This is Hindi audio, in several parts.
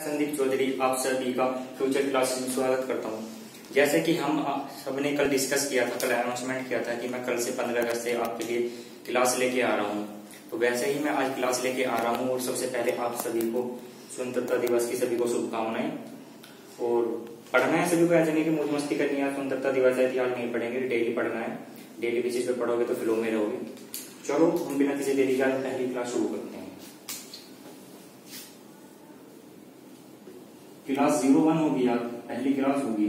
संदीप चौधरी आप सभी का फ्यूचर क्लासेस में स्वागत करता हूं। जैसे कि हम सबने कल डिस्कस किया था, कल अनाउंसमेंट किया था कि मैं कल से 15 अगस्त से आपके लिए क्लास लेके आ रहा हूं। तो वैसे ही मैं आज क्लास लेके आ रहा हूं और सबसे पहले आप सभी को स्वतंत्रता दिवस की सभी को शुभकामनाएं। और पढ़ना है सभी को, ऐसे नहीं कि मौज मस्ती करनी है। स्वतंत्रता दिवस है, आज नहीं पढ़ेंगे, डेली पढ़ना है। डेली बेसिस पे पढ़ोगे तो फ्लो में रहोगे। चलो हम बिना किसी देरी के पहली क्लास शुरू करते हैं। क्लास 01 होगी, आज पहली क्लास होगी।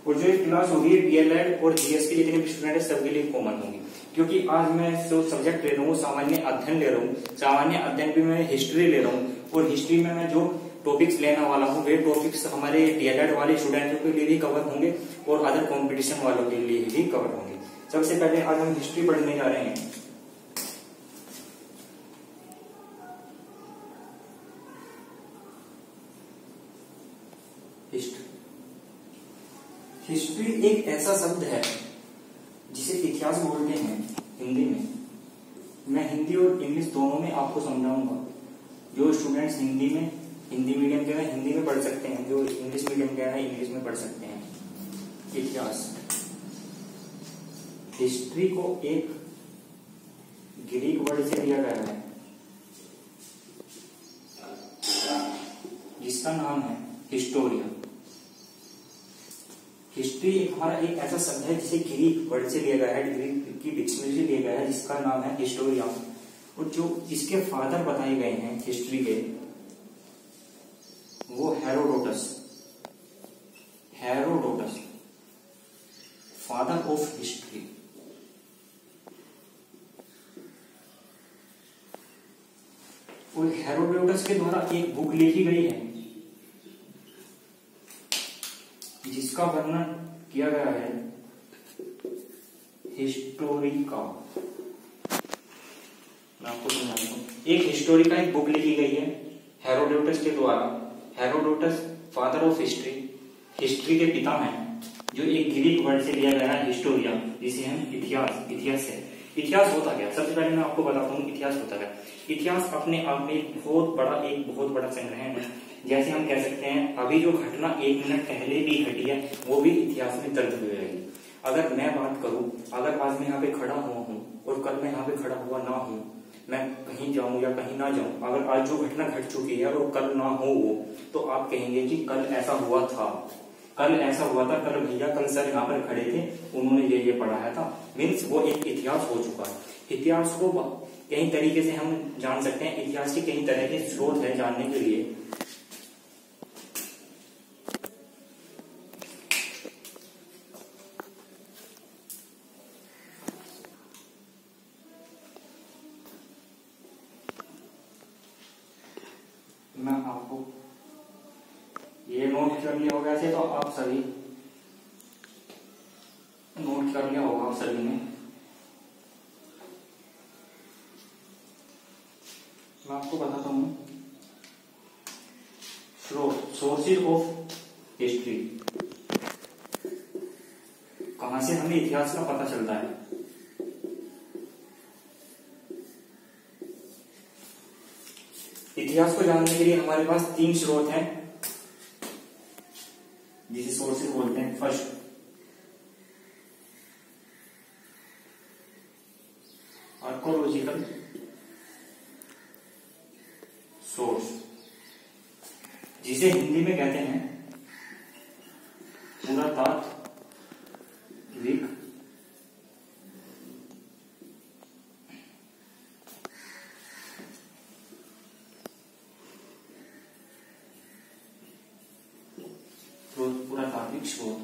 और जो क्लास होगी डीएलएड और जीएस के जितने भी स्टूडेंट है सबके लिए कॉमन होगी, क्योंकि आज मैं जो सब्जेक्ट ले रहा हूँ सामान्य अध्ययन ले रहा हूँ। सामान्य अध्ययन भी मैं हिस्ट्री ले रहा हूँ और हिस्ट्री में मैं जो टॉपिक्स लेने वाला हूँ वे टॉपिक्स हमारे डीएलएड वाले स्टूडेंटों के लिए भी कवर होंगे और अदर कॉम्पिटिशन वालों के लिए भी कवर होंगे। सबसे पहले आज हम हिस्ट्री पढ़ने जा रहे हैं। हिस्ट्री एक ऐसा शब्द है जिसे इतिहास बोलते हैं हिंदी में। मैं हिंदी और इंग्लिश दोनों में आपको समझाऊंगा। जो स्टूडेंट्स हिंदी मीडियम के हैं हिंदी में पढ़ सकते हैं, जो इंग्लिश मीडियम के हैं इंग्लिश में पढ़ सकते हैं। इतिहास, हिस्ट्री को एक ग्रीक वर्ड से लिया गया है जिसका नाम है हिस्टोरिया। हिस्ट्री हमारा एक ऐसा शब्द है जिसे ग्रीक वर्ड से लिया गया है, ग्रीक की डिक्शनरी से लिया गया है, जिसका नाम है हिस्टोरिया। और जो इसके फादर बताए गए हैं हिस्ट्री के, वो हेरोडोटस, फादर ऑफ हिस्ट्री। और हेरोडोटस के द्वारा एक बुक लिखी गई है जिसका वर्णन किया गया है हिस्टोरिका। मैं आपको समझाता हूं। एक हिस्टोरिका एक बुक लिखी गई है हेरोडोटस के द्वारा। Herodotus father of history, history के पिता हैं, जो एक ग्रीक वर्ड से लिया गया है हिस्टोरिया, जिसे हम इतिहास है। इतिहास होता क्या? सबसे पहले मैं आपको बताता हूँ इतिहास होता क्या। इतिहास अपने आप में एक बहुत बड़ा संग्रह है। जैसे हम कह सकते हैं अभी जो घटना 1 मिनट पहले भी घटी है वो भी इतिहास में दर्ज हुई रहेगी। अगर मैं बात करूं, अगर आज मैं यहाँ पे खड़ा हुआ हूँ और कल मैं यहाँ पे खड़ा हुआ ना हूँ, मैं कहीं जाऊं या कहीं ना जाऊं, अगर आज जो घटना घट चुकी है और कल ना हो वो, तो आप कहेंगे कि कल ऐसा हुआ था, कल भैया कल सर यहाँ पर खड़े थे, उन्होंने ये पढ़ाया था। मीन्स वो एक इतिहास हो चुका है। इतिहास को कई तरीके से हम जान सकते हैं। इतिहास के कई तरह के स्रोत है जानने के लिए। मैं आपको ये नोट कर लिया होगा, ऐसे तो आप सभी नोट कर लिया होगा आप सभी ने। मैं आपको बताता हूं सोर्सेज ऑफ हिस्ट्री, कहां से हमें इतिहास का पता चलता है। इतिहास को जानने के लिए हमारे पास 3 स्रोत हैं जिसे सोर्सेज बोलते हैं। फर्स्ट, आर्कोलॉजिकल सोर्स, जिसे हिंदी में कहते हैं पुरातात्विक स्रोत।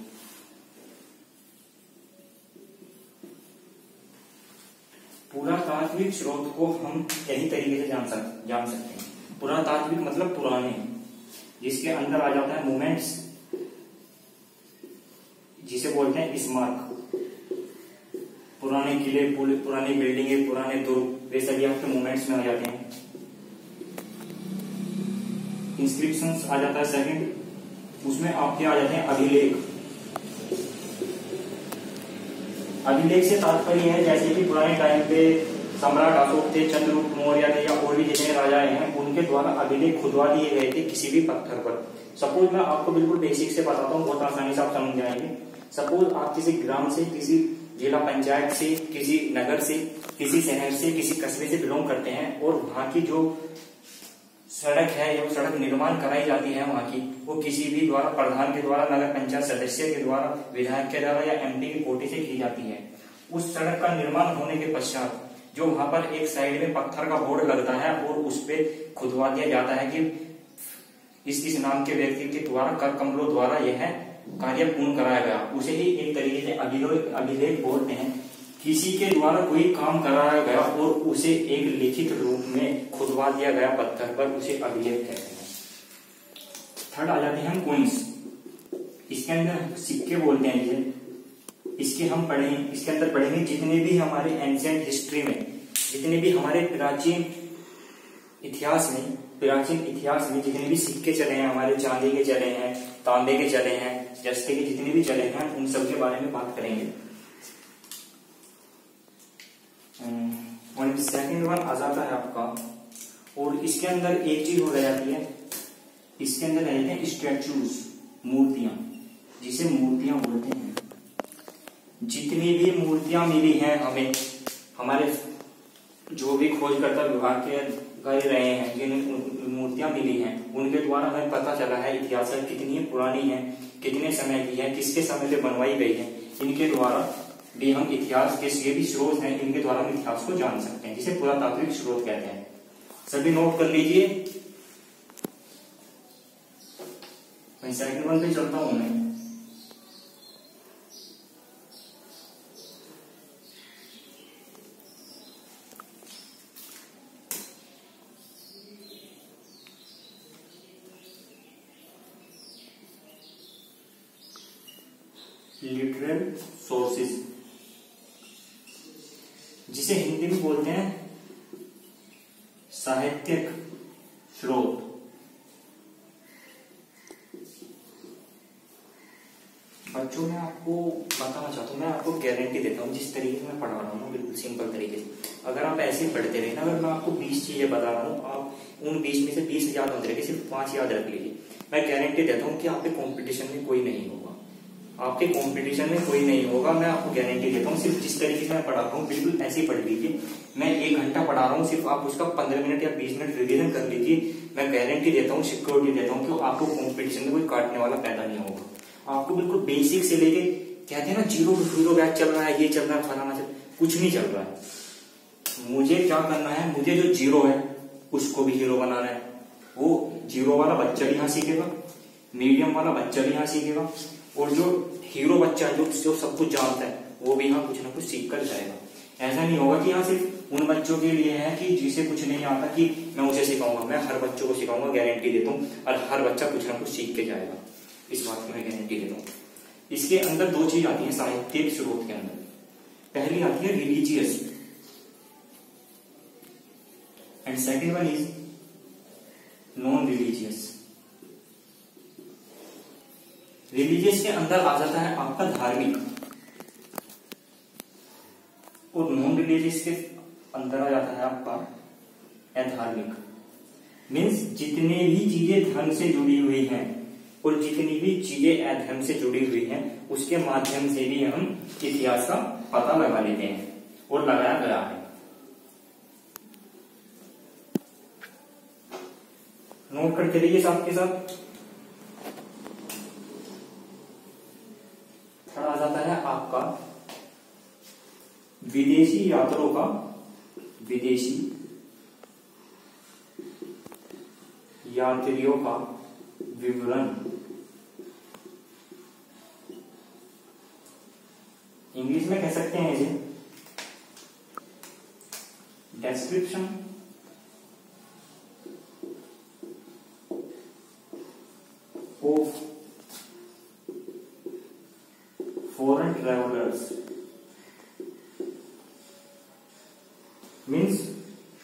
पुरातात्विक स्रोत को हम कई तरीके से जान सकते हैं। पुरातात्विक मतलब पुराने, जिसके अंदर आ जाता है मोमेंट्स, जिसे बोलते हैं स्मारक। पुराने किले, पुरानी बिल्डिंगे, पुराने दुर्ग, वे सभी आपके मोमेंट्स में आ जाते हैं। इंस्क्रिप्शंस आ जाता है सेकंड, उसमें आपके आ जाते हैं अभिलेख। अभिलेख से तात्पर्य है जैसे कि पुराने टाइम पे सम्राट अशोक थे, चंद्रगुप्त मौर्य थे, या और भी जितने राजाएं हैं उनके द्वारा अभिलेख खुदवा दिए गए थे किसी भी पत्थर पर। सपोज मैं आपको बिल्कुल बेसिक से बताता हूँ, बहुत आसानी से आप समझ जाएंगे। सपोज आप किसी ग्राम से, किसी जिला पंचायत से, किसी नगर से, किसी शहर से, किसी कस्बे से बिलोंग करते हैं और वहां की जो सड़क है या सड़क निर्माण कराई जाती है वहां की, वो किसी भी द्वारा, प्रधान के द्वारा, नगर पंचायत सदस्य के द्वारा, विधायक के द्वारा या एमपी की कोटे से की जाती है। उस सड़क का निर्माण होने के पश्चात जो वहां पर एक साइड में पत्थर का बोर्ड लगता है और उस पे खुदवा दिया जाता है कि इस नाम के व्यक्ति के द्वारा, कर कमलों द्वारा यह कार्य पूर्ण कराया गया, उसे ही एक तरीके से अभिलेख बोलते हैं। किसी के द्वारा कोई काम कराया गया और उसे एक लिखित रूप में खुदवा दिया गया पत्थर पर, उसे अभिलेख कहते हैं। थर्ड आ जाते हैं हम कॉइन्स। इसके अंदर सिक्के बोलते हैं जिसे, इसके अंदर पढ़ेंगे जितने भी हमारे एंशिएंट हिस्ट्री में, जितने भी हमारे प्राचीन इतिहास में जितने भी सिक्के चले हैं, हमारे चांदी के चले हैं, तांबे के चले हैं, जस्ते के जितने भी चले हैं, उन सब के बारे में बात करेंगे। और सेकंड वन आ जाता है आपका, और इसके अंदर एक चीज हो जाती है, इसके अंदर रहते हैं स्टैचूज, मूर्तियां, जिसे मूर्तियां बोलते हैं। जितनी भी मूर्तियां मिली हैं हमें, हमारे जो भी खोजकर्ता विभाग के कर रहे हैं, जिन मूर्तियां मिली हैं उनके द्वारा हमें पता चला है इतिहास कितनी पुरानी है, कितने समय की है, किसके समय पे बनवाई गई है। इनके द्वारा भी हम इतिहास के ये भी स्रोत हैं, इनके द्वारा हम इतिहास को जान सकते हैं, जिसे पुरातात्विक स्रोत कहते हैं। सभी नोट कर लीजिए। मैं सेकंड वन पे चलता हूं। मैं लिटरेरी सोर्सेस, जिसे हिंदी में बोलते हैं साहित्यिक स्रोत। बच्चों में आपको बताना चाहता हूँ, मैं आपको गारंटी देता हूँ जिस तरीके से मैं पढ़ा रहा हूँ, बिल्कुल सिंपल तरीके से अगर आप ऐसे ही पढ़ते रहे ना, अगर मैं आपको 20 चीजें बता रहा हूँ, आप उन 20 में से 20 याद मत रखें, सिर्फ 5 याद रख लीजिए। मैं गारंटी देता हूँ कि आपके कंपटीशन में कोई नहीं होगा, आपके कंपटीशन में कोई नहीं होगा, मैं आपको गारंटी देता हूँ। सिर्फ जिस तरीके से मैं पढ़ा रहा हूँ बिल्कुल ऐसे ही पढ़ लीजिए। मैं 1 घंटा पढ़ा रहा हूँ, सिर्फ आप उसका 15 मिनट या 20 मिनट रिवीजन कर लीजिए। मैं गारंटी देता हूँ, सिक्योरिटी देता हूँ कि आपको कंपटीशन में कोई काटने वाला पैदा नहीं होगा। आपको बिल्कुल बेसिक से लेके, कहते हैं ना 0 to 0 बैच चल रहा है, ये चल रहा है, फलाना चल, कुछ नहीं चल रहा है। मुझे क्या करना है, मुझे जो 0 है उसको भी हीरो बनाना है। वो 0 वाला बच्चा भी यहाँ सीखेगा, मीडियम वाला बच्चा भी यहाँ सीखेगा, और जो हीरो बच्चा है जो सब कुछ जानता है वो भी यहाँ कुछ ना कुछ सीख कर जाएगा। ऐसा नहीं होगा कि यहाँ सिर्फ उन बच्चों के लिए है कि जिसे कुछ नहीं आता कि मैं उसे सिखाऊंगा। मैं हर बच्चों को सिखाऊंगा, गारंटी देता हूँ, और हर बच्चा कुछ ना कुछ सीख के जाएगा, इस बात की मैं गारंटी देता हूँ। इसके अंदर 2 चीज आती है साहित्यिक स्रोत के अंदर। पहली आती है religious and second one is non religious. Religious के अंदर आ जाता है आपका धार्मिक, और नॉन रिलीजियस के अंदर आ जाता है आपका अधार्मिक। मीन्स जितने भी चीजें धर्म से जुड़ी हुई हैं और जितनी भी चीजें अधर्म से जुड़ी हुई हैं उसके माध्यम से भी हम इतिहास का पता लगा लेते हैं, और लगाया गया है। नोट करते रहिए साथ के साथ। आ जाता है आपका विदेशी यात्रियों का, विदेशी यात्रियों का विवरण। इंग्लिश में कह सकते हैं इसे description of foreign travellers. Means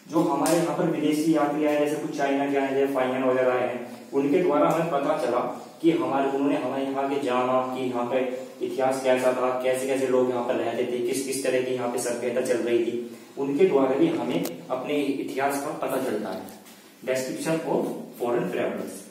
जो हमारे यहाँ पर विदेशी यात्री आए, जैसे कुछ चाइना के आए, जैसे फाइनल वगैरह आए हैं, उनके द्वारा हमें पता चला कि उन्होंने हमारे यहाँ के जाना कि यहाँ पे इतिहास कैसा था, कैसे कैसे लोग यहाँ पर रहते थे, किस किस तरह की यहाँ पे सभ्यता चल रही थी। उनके द्वारा भी हमें अपने इतिहास का पता चलता है। Description of foreign travellers.